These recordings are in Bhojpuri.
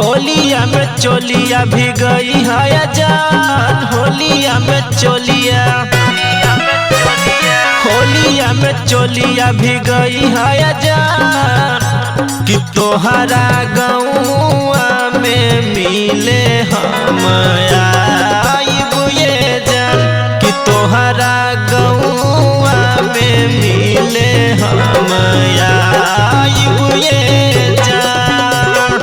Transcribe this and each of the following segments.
होलिया में चोलिया भी गई है जान, होलिया में चोलिया, होलिया में चोलिया भी गई है जान। कि तोहरा गौआ में मिले हम आइब ये जान, कि तोहरा गौआ में मिले हम आइब ये जान।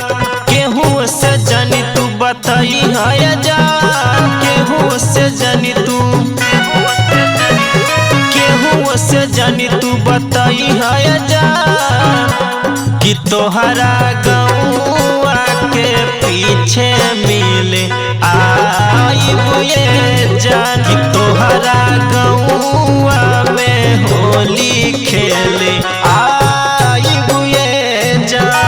केहू से जानी तू बताई है जान, केहू से जानी तू, केहू से जानी तू बताई है जान। कि तोहरा गौआ के पीछे मिले आइब ये जान, कि तोहरा गौआ में होली खेले आइब ये जान।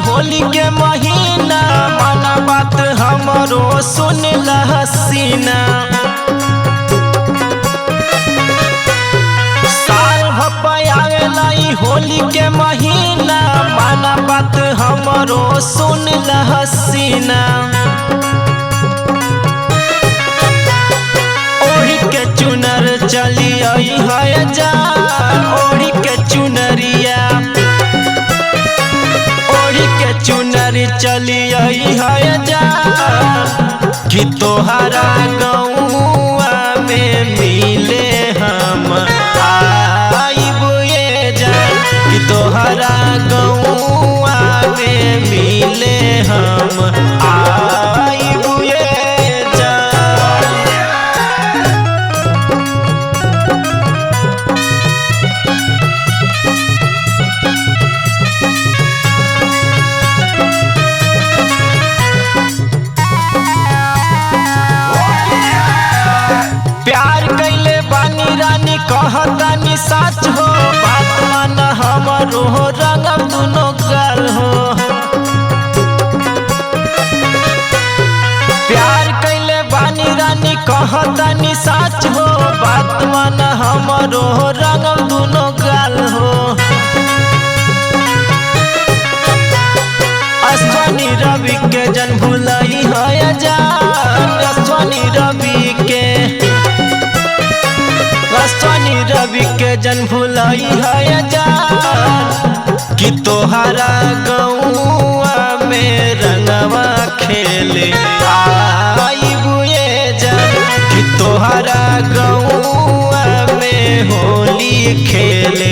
होली के महीना माना बात हमरो सुन ला हसीना, साल भपायावेला होली के महीना माना बात हमरो सुन ला हसीना। ओढ़ी के चुनर चली आई है जान, ओढ़ी के चुनरिया, चुनरी चली आई है जान। कि तोहरा गौआ में मिले हम आइब ये जान, कि तोहरा गौआ में मिले हम आइब ये जान। प्यार कैले बानी रानी कहतानी साच हो, बात मान हमरो रंग दुनो गाल हो। प्यार कैले बानी रानी कहतानी साच हो, बात मान हमरो रंग दुनो गाल हो। अश्वनी रवि के जन भुलाई है जान, अश्वनी रवि के, अश्वनी रवि के जन भुलाई है जान। कि तोहरा गौआ में रंगवा खेले आइब ये जान, कि तोहरा गौआ में होली खेले